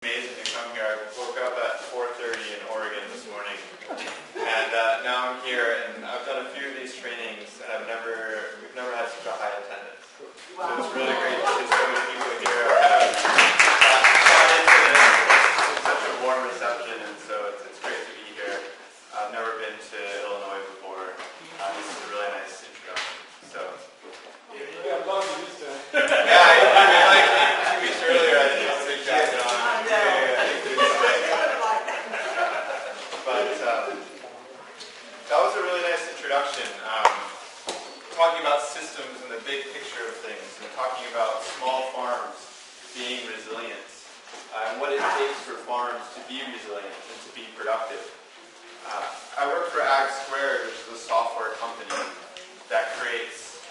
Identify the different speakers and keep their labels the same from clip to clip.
Speaker 1: Amazing to come here. I woke up at 4:30 in Oregon this morning, and now I'm here, and I've done a few of these trainings, and we've never had such a high attendance. Wow. So it's really great to see so many people here. It's such a warm reception, and so it's great to be here. I've never been to Illinois before. This is a really nice introduction. So.
Speaker 2: You got lucky this time.
Speaker 1: Yeah, I mean, like 2 weeks earlier, I didn't have a big jacket on. That was a really nice introduction, talking about systems and the big picture of things, and talking about small farms being resilient, and what it takes for farms to be resilient and to be productive. I work for Ag Squared, which is a software company that creates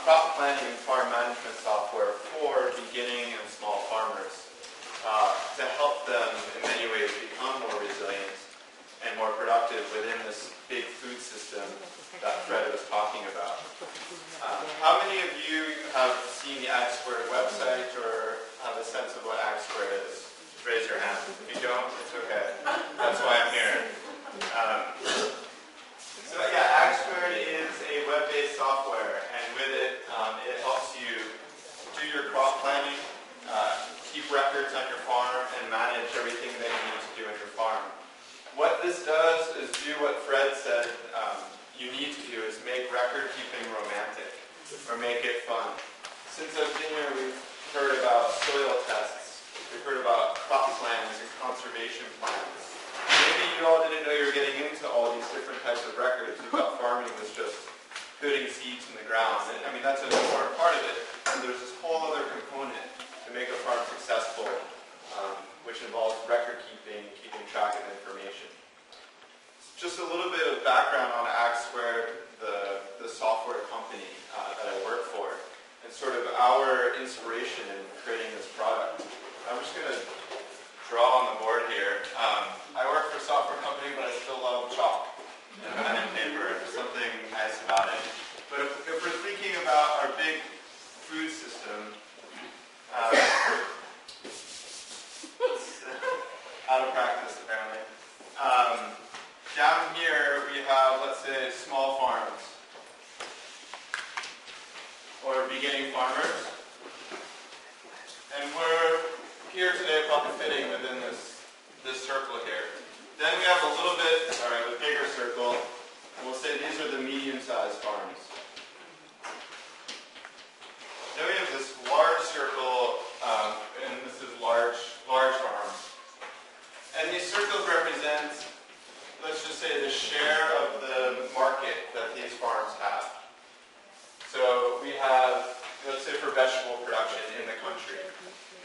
Speaker 1: crop planning and farm management software for beginning and small farmers to help them in many ways become more resilient and more productive within this big food system that Fred was talking about. How many of you have seen the Ag Squared website or have a sense of what Ag Squared is? Raise your hand. If you don't, it's okay. That's why I'm here. So yeah, Ag Squared is a web-based software, and with it, it helps you do your crop planning, keep records on your farm, and manage everything that you need to do on your farm. What this does is do what Fred said you need to do, is make record keeping romantic, or make it fun. Since I've been here, we've heard about soil tests, we've heard about crop plans and conservation plans. Maybe you all didn't know you were getting into all these different types of records. You thought farming was just putting seeds in the ground. And, I mean, that's an important part of it. And there's this whole other component to make a farm successful, which involves record keeping, keeping track of information. Just a little bit of background on Ag Squared, the software company that I work for, and sort of our inspiration in creating this product. I'm just going to draw on the board here. I work for a software company, but I still love chalk and pen and paper. There's something nice about it. But if we're thinking about our big food system, out of practice apparently. Down here we have, let's say, small farms or beginning farmers, and we're here today probably fitting within this circle here. Then we have a little bit, a bigger circle, and we'll say these are the medium-sized farms. Then we have this large circle, and this is large farms. And these circles represent, let's just say, the share of the market that these farms have. So we have, let's say, for vegetable production in the country,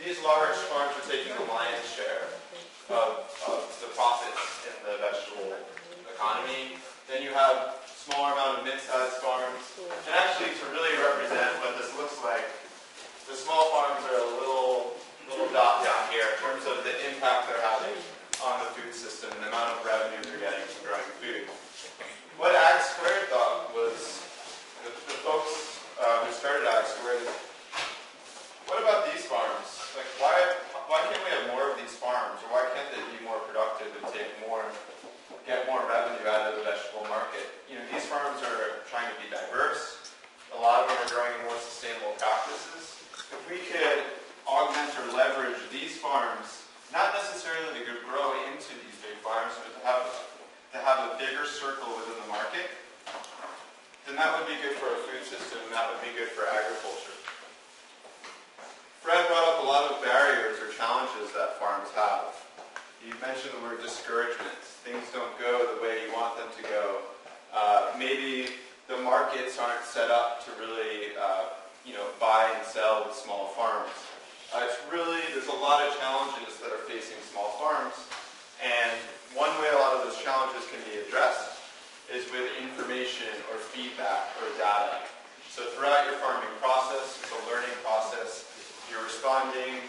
Speaker 1: these large farms are taking the lion's share of the profits in the vegetable economy. Then you have a smaller amount of mid-sized farms. And actually, to really represent what this looks like, the small farms are a little dot down here in terms of the impact they're having on the food system and the amount of revenue they're getting from growing food. What Ag Squared thought was, the folks who started Ag Squared, what about these farms? Like, why can't we have more of these farms? Or why can't they be more productive and get more revenue out of the vegetable market? You know, these farms are trying to be diverse. A lot of them are growing more sustainable practices. If we could augment or leverage these farms, not necessarily to grow into these big farms, but to have a bigger circle within the market, then that would be good for our food system, and that would be good for agriculture. Fred brought up a lot of barriers or challenges that farms have. You mentioned the word discouragements. Things don't go the way you want them to go. Maybe the markets aren't set up to really buy and sell with small farms. There's a lot of challenges that are facing small farms, and one way a lot of those challenges can be addressed is with information or feedback or data. So throughout your farming process, it's a learning process. You're responding,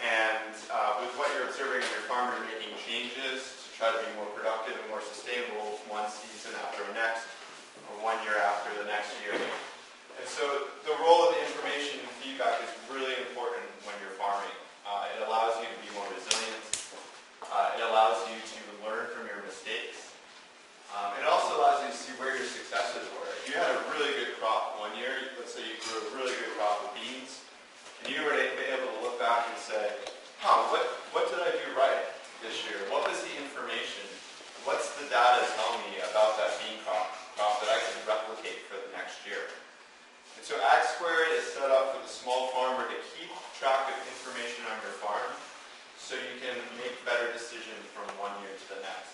Speaker 1: and with what you're observing on your farm, you're making changes to try to be more productive and more sustainable one season after the next, or 1 year after the next year. And so the role of the information and feedback is really important when you're farming. It allows you to be more resilient. decision from one year to the next.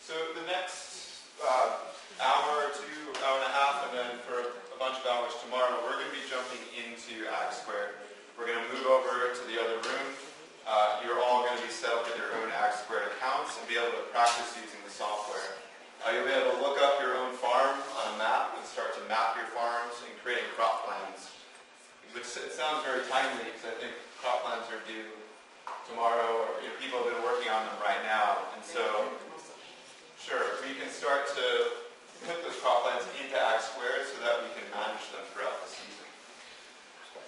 Speaker 1: So the next hour or two, hour and a half, and then for a bunch of hours tomorrow, we're going to be jumping into Ag Squared. We're going to move over to the other room. You're all going to be set up with your own Ag Squared accounts and be able to practice using the software. You'll be able to look up your own farm on a map and start to map your farms and creating crop plans. It sounds very timely because I think crop plans are due tomorrow, or people have been working on them right now. And so, sure, we can start to put those crop plans into Ag Squared so that we can manage them throughout the season.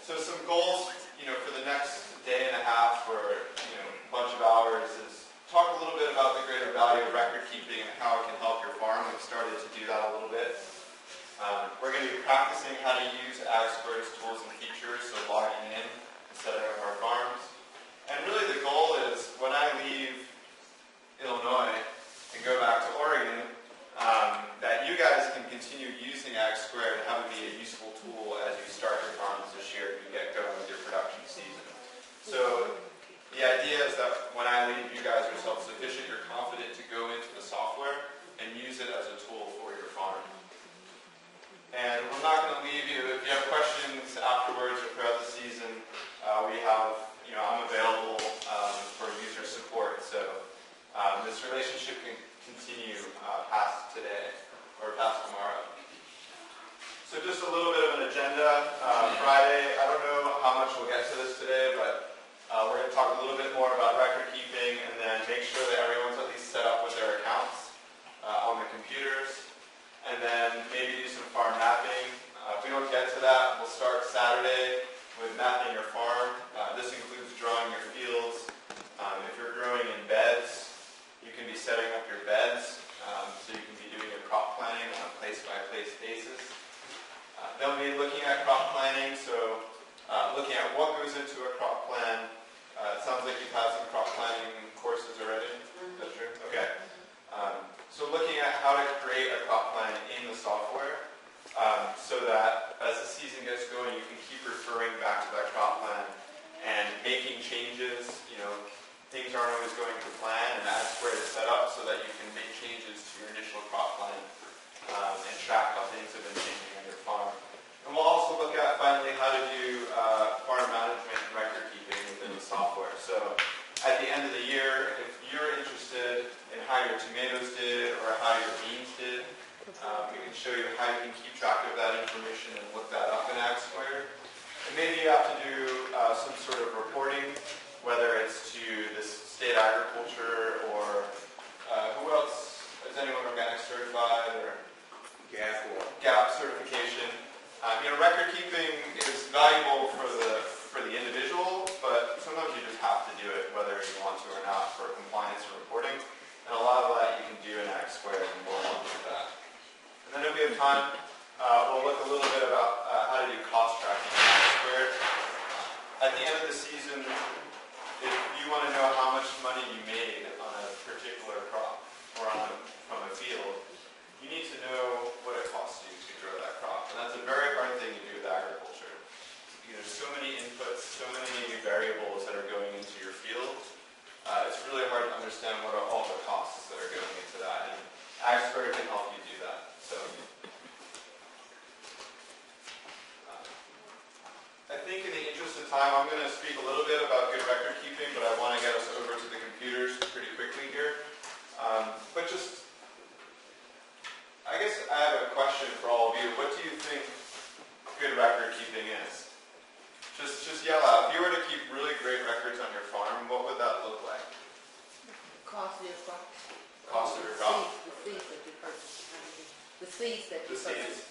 Speaker 1: So some goals, for the next day and a half or a bunch of hours is talk a little bit about the greater value of record keeping and how it can help your farm. We've started to do that a little bit. We're going to be practicing how to use Ag Squared's tools and features, so logging in and setting up our farms. And really the goal is when I leave Illinois and go back to Oregon, that you guys can continue using Ag Squared and have it be a useful tool as you start your farms this year and you get going with your production season. So the idea is that when I leave, you guys are self-sufficient, you're confident to go into the software and use it as a tool for your farm. And we're not going to leave you, if you have questions afterwards or throughout the season, we have, I'm available for user support. So this relationship can continue past today or past tomorrow. So just a little bit of an agenda. Friday, I don't know how much we'll get to this today, but we're going to talk a little bit more about record keeping and then make sure that everyone's at least set up with their accounts on the computers. And then maybe do some farm mapping. If we don't get to that, we'll start Saturday with mapping your farm. This includes drawing your fields. If you're growing in beds, you can be setting up your beds so you can be doing your crop planning on a place-by-place basis. Then we'll be looking at crop planning, so looking at what goes into a crop plan. It sounds like you've had some crop planning courses already. Is that true? Okay. So looking at how to create a crop plan in the software so that as the season gets going, you can keep referring back to that crop plan and making changes. Things aren't always going to plan, and Ag Squared is set up so that you can make changes to your initial crop plan and track how things have been changing on your farm. And we'll also look at finally how to do farm management and record keeping within the software. So at the end of the year, if you're interested in how your tomatoes did or how your beans did, we can show you how you can keep track of that information and look that up in Ag Squared. And maybe you have to do some sort of reporting, whether it's to the state agriculture or who else? Is anyone organic certified or GAP certification? Record keeping is valuable for the individual, but sometimes you just have to do it whether you want to or not for compliance and reporting. And a lot of that you can do in Ag Squared, and we'll look at that. And then if we have time, we'll look a little bit about how to do cost tracking in Ag Squared. At the end of the season, if you want to know how much money you made on a particular crop or from a field, you need to know what it costs you to grow that crop. And that's a very hard thing to do with agriculture. There's so many inputs, so many variables that are going into your field. It's really hard to understand what are all the costs that are going into that. And Ag Squared can help you do that. So I think in the interest of time, I'm going to speak a little bit about good record keeping, but I want to get us over to the computers pretty quickly here. But just, I guess I have a question for all of you. What do you think good record keeping is? Just yell out. If you were to keep really great records on your farm, what would that look like?
Speaker 3: Cost of your crop.
Speaker 1: Cost of your crop?
Speaker 3: The seeds that you purchase. The seeds that you
Speaker 1: The
Speaker 3: purchase.
Speaker 1: seeds?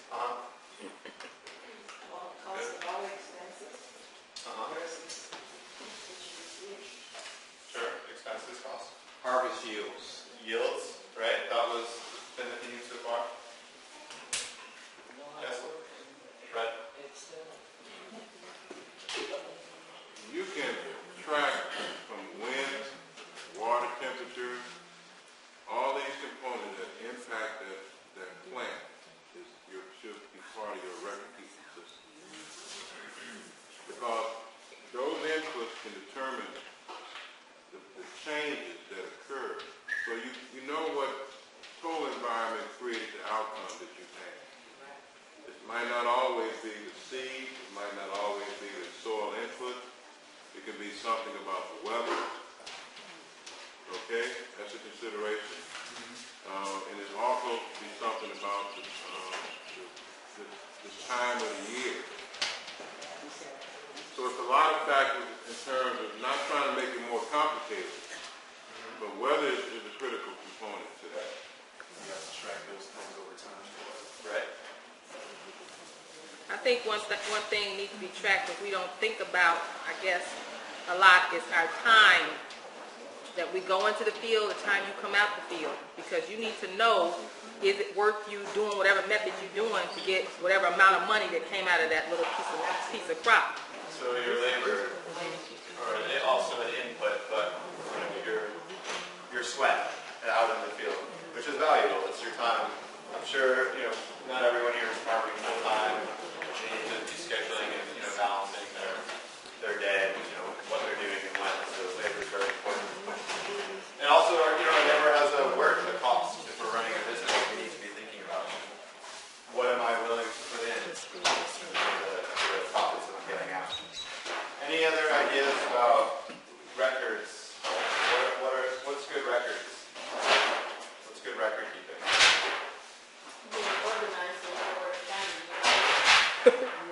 Speaker 3: Well, cost of all expenses versus
Speaker 1: Sure, expenses cost.
Speaker 4: Harvest yields.
Speaker 1: Yields, right? That was been the theme so far. Yes? Fred?
Speaker 5: You can track from wind, water temperature, all these components that impact the outcome that you've had. It might not always be the seed, it might not always be the soil input. It could be something about the weather. Okay, that's a consideration. And it also be something about the time of the year. So it's a lot of factors in terms of not trying to make it more complicated, but weather is a critical component to that.
Speaker 4: You have to track those things over time.
Speaker 1: Right.
Speaker 3: I think one thing needs to be tracked that we don't think about, I guess, a lot is our time that we go into the field, the time you come out the field, because you need to know, is it worth you doing whatever method you're doing to get whatever amount of money that came out of that little piece of crop.
Speaker 1: So your labor, or also an input, but your sweat out in the field, which is valuable. It's your time. I'm sure not everyone here is farming full time. They need to be scheduling and balancing their day, what they're doing and when. So labor is very important. And also, our labor has a cost. If we're running a business, we need to be thinking about what am I willing to put in to the profits that I'm getting out. Any other ideas about records? What's good records? What's good record keeping?
Speaker 3: Being organized in your time.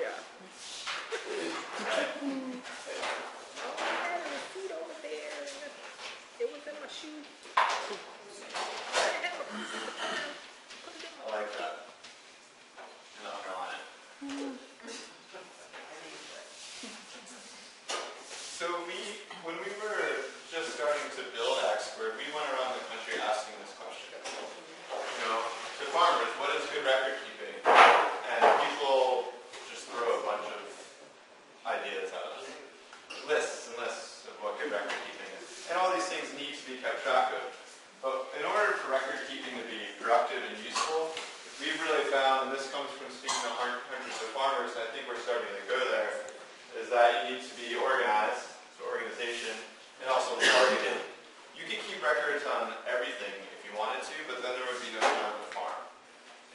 Speaker 3: Yeah.
Speaker 1: Right.
Speaker 3: Oh, I had a receipt over there. It was in my shoe.
Speaker 1: I like that. And underline it. So when we were just starting to build X-Squared, we went around the country asking this question. To farmers, what is good record keeping? And people just throw a bunch of ideas at us. Lists and lists of what good record keeping is. And all these things need to be kept track of. But in order for record keeping to be productive and useful, we've really found, and this comes from speaking to hundreds of farmers, and I think we're starting to go there, is that you need to be organized, so organization, and also targeted. You can keep records on everything if you wanted to, but then there would be no time to farm.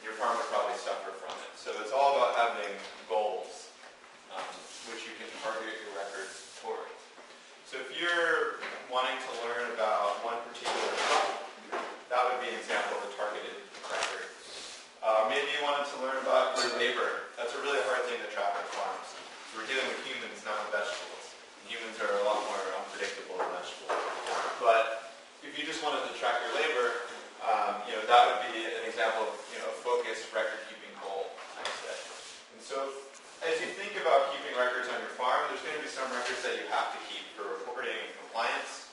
Speaker 1: And your farm would probably suffer from it. So it's all about having goals, which you can target your records toward. So if you're wanting to learn about one particular crop, that would be an example of a targeted record. Maybe you wanted to learn about your labor. That's a really hard thing to track on farms. So we're dealing with humans, not with vegetables. Humans are a lot more unpredictable than vegetables. But if you just wanted to track your labor, that would be an example of a focused record-keeping goal, I would say. And so as you think about keeping records on your farm, there's going to be some records that you have to keep for reporting and compliance.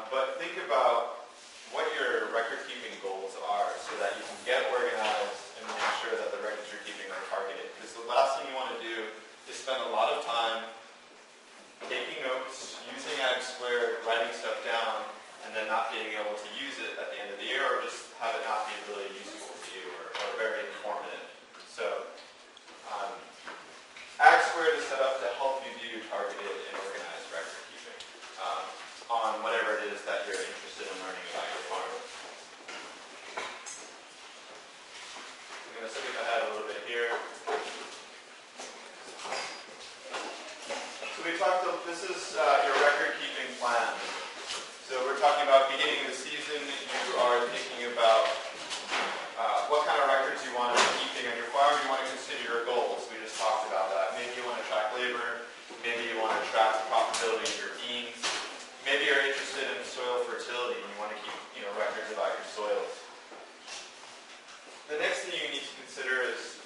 Speaker 1: But think about what your record-keeping goals are so that you can get organized and make sure that the records you're keeping are targeted. Because the last thing you want to do is spend a lot of time taking notes, using X-Squared, writing stuff down, and then not being able to use it at the end of the year, or just have it not be really useful to you or very informative. So X-Squared is set up to help you do targeted and organized record keeping on whatever it is that you're interested in learning about your farm. I'm going to skip ahead a little bit here. So we talked, this is your record-keeping plan. So we're talking about beginning of the season. You are thinking about what kind of records you want to be keeping on your farm. You want to consider your goals. We just talked about that. Maybe you want to track labor. Maybe you want to track the profitability of your beans. Maybe you're interested in soil fertility and you want to keep records about your soils. The next thing you need to consider is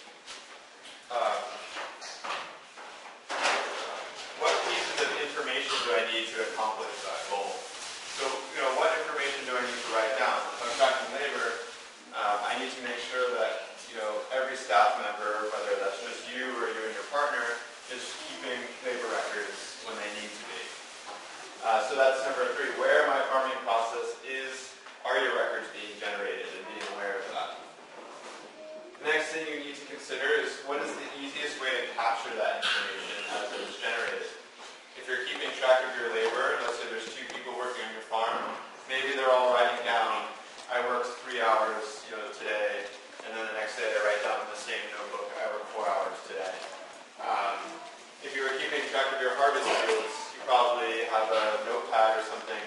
Speaker 1: what pieces of information do I need to accomplish that goal? So, what information do I need to write down? If I'm tracking labor, I need to make sure that, every staff member, whether that's just you or you and your partner, is keeping labor records when they need to be. So that's number 3. Where my farming process is, are your records being generated and being aware of that? The next thing you need to consider is what is the easiest way to capture that information as it is generated. If you're keeping track of your labor, let's say there's 2 people working on your farm, maybe they're all writing down, I worked 3 hours today, and next day to write down in the same notebook, I worked 4 hours today. If you were keeping track of your harvest fields, you probably have a notepad or something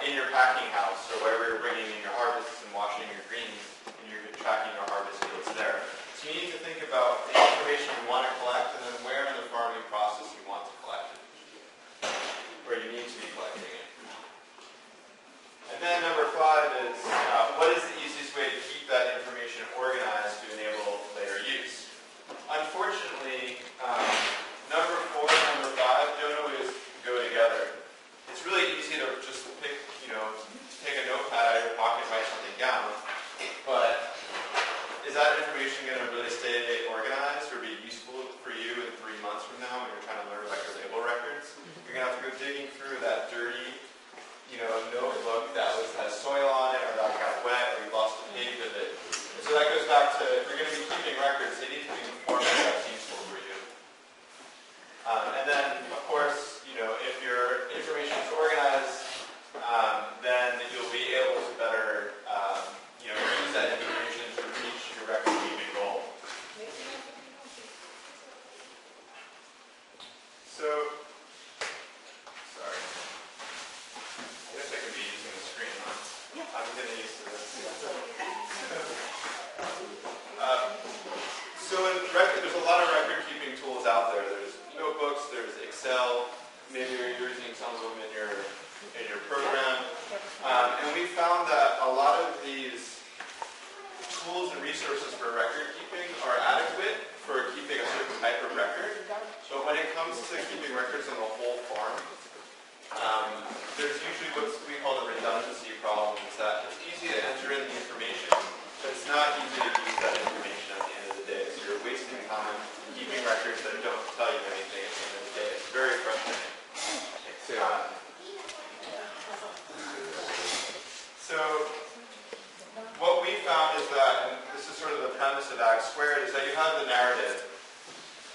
Speaker 1: in your packing house or wherever you're bringing in your harvests and washing your greens, and you're tracking your harvest fields there. So you need to think about the information you want to collect and then where in the farming process you want to collect it, where you need to be collecting it. And then number 5 is, what is the easiest way to keep that information organized to enable later use? Unfortunately, number 4 and number 5 don't always go together. It's really easy to just pick, take a notepad out of your pocket and write something down, but is that information going to really stay organized or be useful for you in 3 months from now when you're trying to learn about your label records? You're going to have to go digging through that dirty notebook that has soil on it or that got wet or you lost a page of it. And so that goes back to, if you're going to be keeping records, they need to be in a format that's useful for you. And then, of course, if your information is organized, then you'll be able to better, use that information to reach your record keeping goal. So, sorry. I guess I could be using the screen, huh? I'm getting used to this. There's a lot of record-keeping tools out there. There's notebooks, there's Excel. Maybe you're using some of them in your program. And we found that a lot of these tools and resources for record-keeping are adequate for keeping a certain type of record. But when it comes to keeping records on the whole farm, there's usually what we call the redundancy problem. It's that it's easy to enter in the information, but it's not easy to use that information at the end of the day. So you're wasting time keeping records that don't tell you anything at the end of the day. It's very frustrating. So what we found is that, and this is sort of the premise of Ag Squared, is that you have the narrative.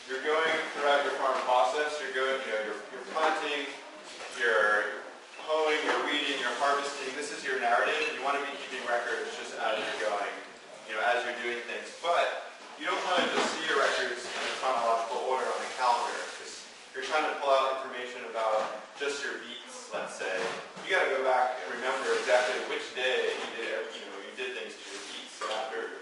Speaker 1: You're going throughout your farm process. You're planting, you're hoeing, you're weeding, you're harvesting. This is your narrative. You want to be keeping records just as you're going, as you're doing things. But you don't want to just see your records in a chronological order on the calendar, because you're trying to pull out information about just your beets, let's say. You got to go back and remember exactly which day you did things to your beets. So after,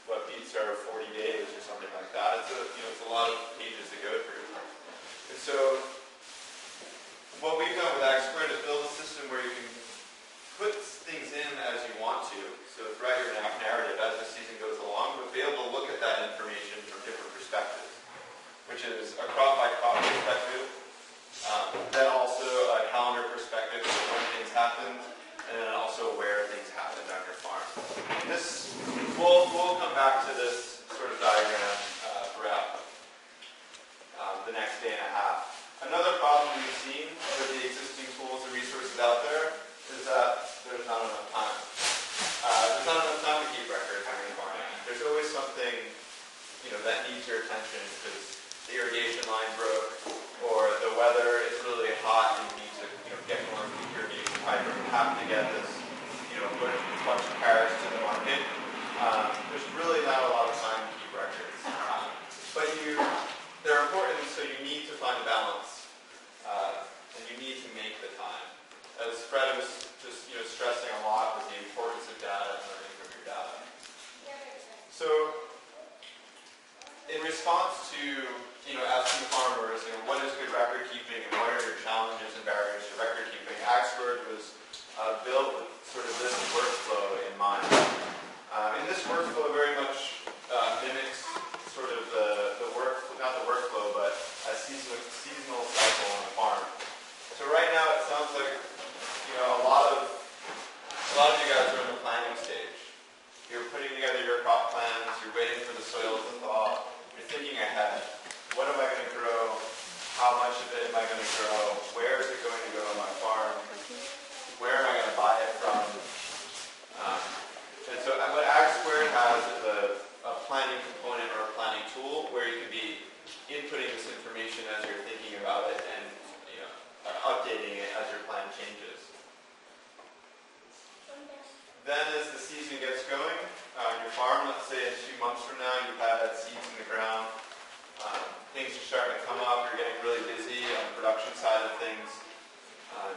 Speaker 1: what beets are 40 days or something like that. It's a lot of pages to go through. And so what we've done with Ag Squared is build a system where you can put things in as you want to. So throughout your narrative as the season goes along, but be able to look at that information from different perspectives, which is a crop by crop perspective, then also a calendar perspective of when things happened, and then also where things happened on your farm. We'll come back to this sort of diagram throughout the next day and a half. Another problem we've seen with the existing tools and resources out there is that there's not enough time. There's not enough time to keep records on your farm. There's always something that needs your attention because the irrigation line broke, or the weather is really hot and you need to get more irrigation pipe, or you have to get this put a bunch of carrots to the market. There's really not a lot of time to keep records. But they're important, so you need to find a balance. And you need to make the time. As Fred was just stressing a lot with the importance of data and learning from your data. So in response to asking farmers, what is good record keeping and what are your challenges and barriers to record keeping, Ag Squared was built with sort of this workflow in mind. And this workflow very much mimics sort of not the workflow, but a seasonal cycle on the farm. So right now it sounds like a lot of you guys are in the planning stage. You're putting together your crop plans, you're waiting for the soil to thaw, you're thinking ahead. What am I going to grow? How much of it am I going to grow? Where is it going to go on my farm? Where am I going to buy it from? And so what Ag Squared has is a planning component or a planning tool where you can be inputting this information as you're thinking about it and updating it as your plan changes. Then as the season gets going on your farm, let's say in 2 side of things.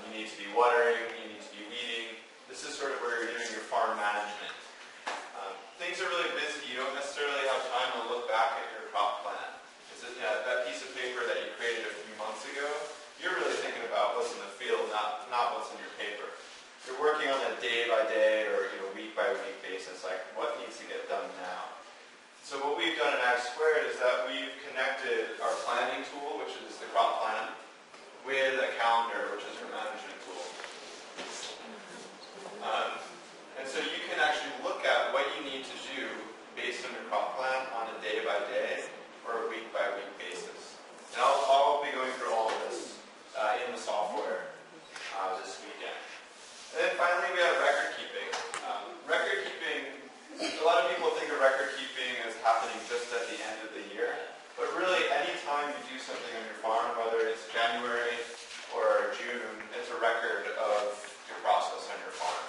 Speaker 1: You need to be watering, you need to be weeding. This is sort of where you're doing your farm management. Things are really busy. You don't necessarily have time to look back at your crop plan. That piece of paper that you created a few months ago, you're really thinking about what's in the field, not what's in your paper. You're working on a day-by-day or week-by-week basis, like what needs to get done now. So what we've done in Ag Squared is that we've connected our planning tool, which is the crop plan, with a calendar, which is our management tool. And so you can actually look at what you need to do based on your crop plan on a day-by-day or a week-by-week basis. And I'll be going through all of this in the software this weekend. And then finally we have record keeping. Record keeping, a lot of people think of record keeping as happening just at the end of the year. But really, any time you do something on your farm, whether it's January or June, it's a record of your process on your farm.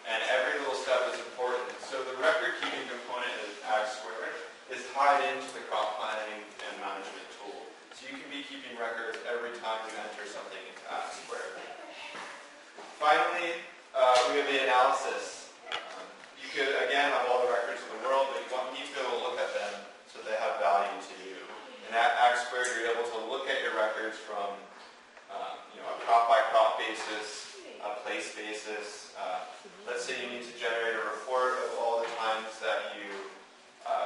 Speaker 1: And every little step is important. So the record keeping component of Ag Squared is tied into the crop planning and management tool. So you can be keeping records every time you enter something into Ag Squared. Finally, we have the analysis. You could, again, have all the records in the world, but you need to be able to look at them so they have value to you. In Ag Squared, you're able to look at your records from a crop-by-crop basis, a place basis. Let's say you need to generate a report of all the times that you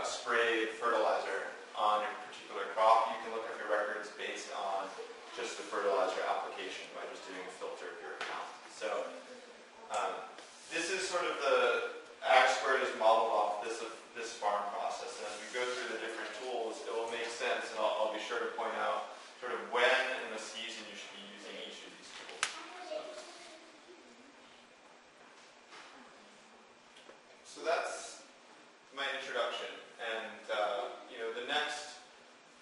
Speaker 1: sprayed fertilizer on a particular crop. You can look at your records based on just the fertilizer application by just doing a filter of your account. So this is sort of the Ag Squared is modeled off this farm process. And as we go through the different tools, it will make sense, and I'll be sure to point out sort of when in the season you should be using each of these tools. So that's my introduction. And the next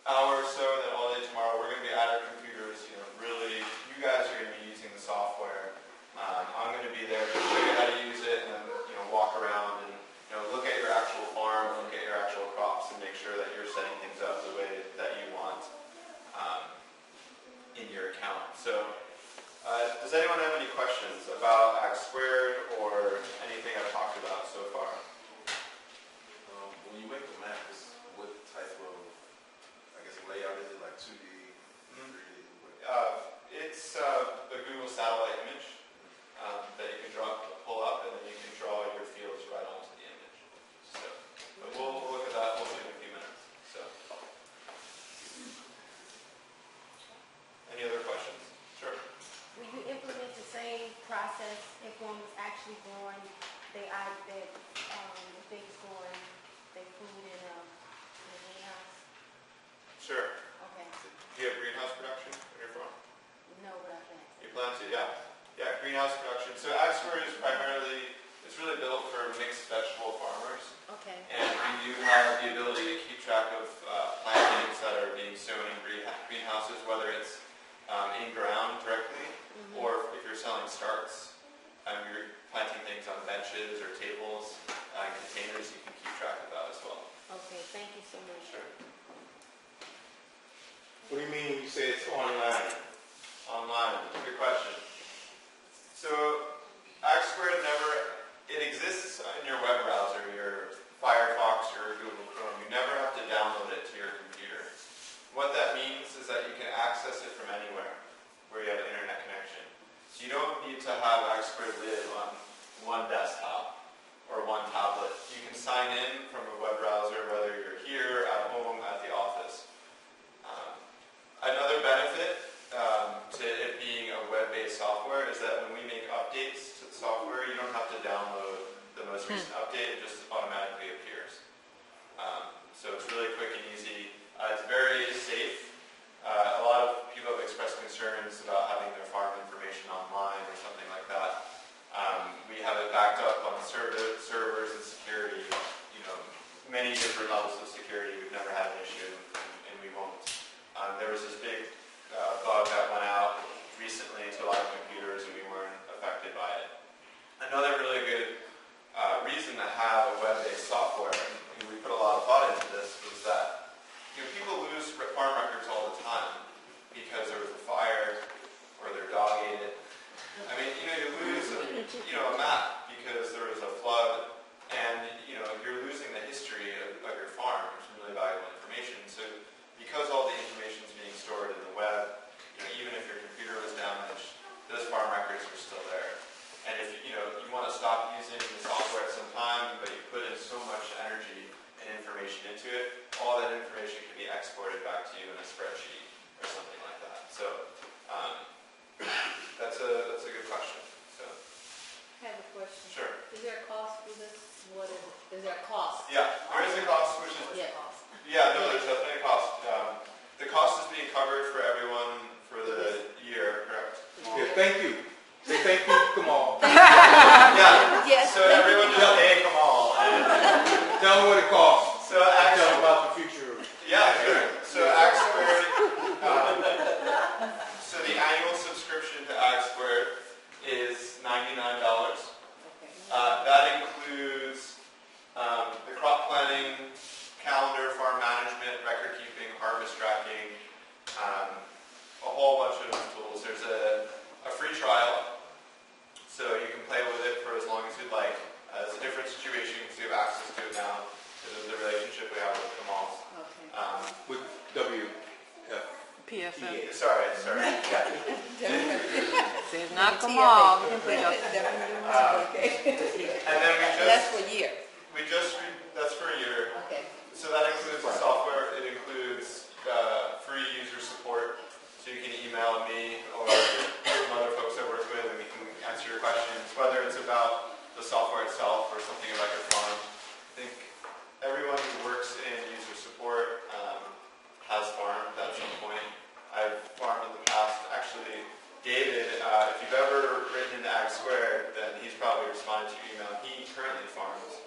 Speaker 1: hour or so, then all day tomorrow, we're going to be at our computers. Really, you guys are going to be using the software. I'm going to be there to show you how to use it, and walk around and look at your actual farm, look at your actual crops, and make sure that you're setting things up the way that you want in your account. So, does anyone have any questions about Ag Squared or anything I've talked about so far?
Speaker 4: When you make the map, what type of, layout is it? Like 2D, 3D?
Speaker 1: It's a Google satellite image that you can pull up, and then you can draw your fields right onto the image. So, but we'll look at that hopefully in a few minutes. So, any other questions? Sure.
Speaker 6: Will you implement the same process if one was actually growing the things growing their food in a greenhouse?
Speaker 1: Sure.
Speaker 6: Okay.
Speaker 1: Do you have greenhouse production on your farm?
Speaker 6: No, but I can.
Speaker 1: You plan to, yeah. Yeah, greenhouse production. So Ag Squared is it's really built for mixed vegetable farmers.
Speaker 6: Okay.
Speaker 1: And we do have the ability to keep track of plantings that are being sown in greenhouses, whether it's in ground directly, or if you're selling starts, you're planting things on benches or tables and containers, you can keep track of that as well.
Speaker 6: Okay, thank you so much.
Speaker 1: Sure.
Speaker 2: What do you mean when you say it's online?
Speaker 1: Online, good question. So, Ag Squared it exists in your web browser, your Firefox or Google Chrome. You never have to download it to your computer. What that means is that you can access it from anywhere where you have an internet connection. So you don't need to have Ag Squared live on one desktop or one tablet. You can sign in from a web browser, whether you're here, at home, at the office. Another benefit to it being a web-based software is that when we make updates to the software, you don't have to download the most recent update, it just automatically appears. So it's really quick and easy. It's very safe. A lot of people have expressed concerns about having their farm information online or something like that. We have it backed up on servers and security, many different levels of security. We've never had an issue, and we won't. There was this big bug that went out recently to a lot of computers, and we weren't affected by it. Another really good reason to have a web-based software, and we put a lot of thought into this, was that people lose farm records all the time because there was a fire into it, all that information can be exported back to you in a spreadsheet or something like that. So that's a good question. So
Speaker 7: I have a question.
Speaker 1: sure.
Speaker 7: Is there a cost for this? What is it? Is there a cost?
Speaker 1: Yeah, there is a cost, which is
Speaker 7: Yeah.
Speaker 1: no, there's definitely a cost. The cost is being covered for everyone for the year, correct?
Speaker 2: Yeah, thank you. Say thank you, Kamal.
Speaker 1: Yeah.
Speaker 7: Yes.
Speaker 1: So everyone just pay Kamal.
Speaker 2: Tell them what it costs.
Speaker 1: So
Speaker 2: Tell them
Speaker 1: actually,
Speaker 2: about the future.
Speaker 1: yeah, sure. So Ag Squared, so the annual subscription to Ag Squared is $99. That includes the crop planning, calendar, farm management, record keeping, harvest tracking, a whole bunch of tools. There's a free trial, so you can play with it for as long as you'd like. It's a different situation because you have access to it now because of the relationship we have with Kamal.
Speaker 7: Okay.
Speaker 2: With WF.
Speaker 3: PFF.
Speaker 1: Sorry.
Speaker 3: Says not Kamal.
Speaker 1: And then
Speaker 7: That's for a year.
Speaker 1: that's for a year.
Speaker 7: Okay.
Speaker 1: So that includes the software. It includes free user support. So you can email me or some other folks I work with and we can answer your questions, whether it's about the software itself or something about your farm. I think everyone who works in user support has farmed at some point. I've farmed in the past. Actually, David, if you've ever written into Ag Squared, then he's probably responded to your email. He currently farms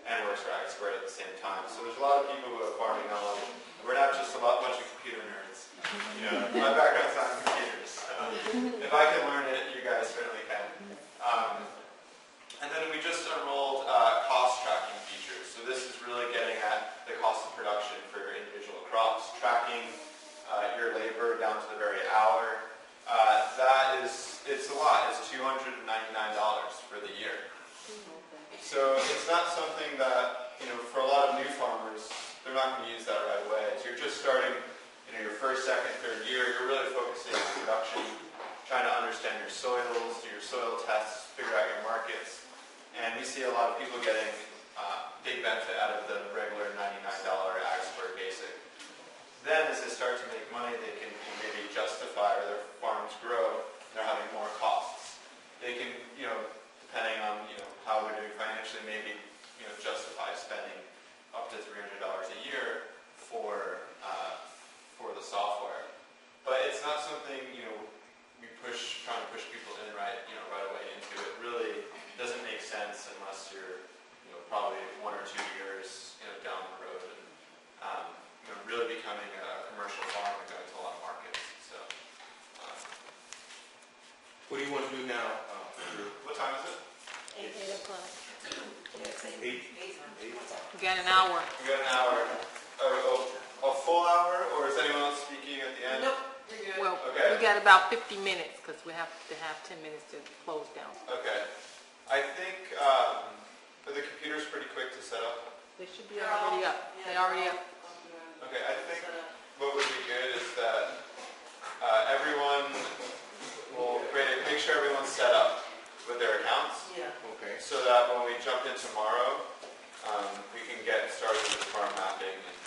Speaker 1: and works for Ag Squared at the same time. So there's a lot of people who have farming knowledge. We're not just a bunch of computer nerds. You know, my background's not in computers. So if I can learn it, you guys certainly can. And then we just enrolled cost tracking features. So this is really getting at the cost of production for your individual crops, tracking your labor down to the very hour. It's a lot. It's $299 for the year. So it's not something that, for a lot of new farmers, they're not going to use that right away. So you're just starting, your first, second, third year, you're really focusing on production, trying to understand your soils, do your soil tests, figure out your markets. And we see a lot of people getting big benefit out of the regular $99 Ag Squared Basic. Then as they start to make money, they can maybe justify, or their farms grow, they're having more costs. They can, depending on, how they're doing financially, maybe, justify spending up to $300 a year for the software. But it's not something, trying to push people in right away into it. Really doesn't make sense unless you're, probably 1 or 2 years, down the road and, really becoming a commercial farm and going to a lot of markets. So,
Speaker 2: What do you want to do now, Drew?
Speaker 1: what time is it?
Speaker 7: 8 o'clock.
Speaker 2: 8?
Speaker 3: We got an hour.
Speaker 1: We got an hour. A full hour, or is anyone else speaking at the end?
Speaker 7: Nope, you're good.
Speaker 3: Well,
Speaker 1: Okay.
Speaker 3: we got about 50 minutes because we have to have 10 minutes to close down.
Speaker 1: Okay. I think are the computers pretty quick to set up?
Speaker 3: They should be already up. They already up.
Speaker 1: Okay, I think what would be good is that everyone will make sure everyone's set up with their accounts.
Speaker 7: Yeah.
Speaker 2: Okay.
Speaker 1: So that when we jump in tomorrow, we can get started with farm mapping and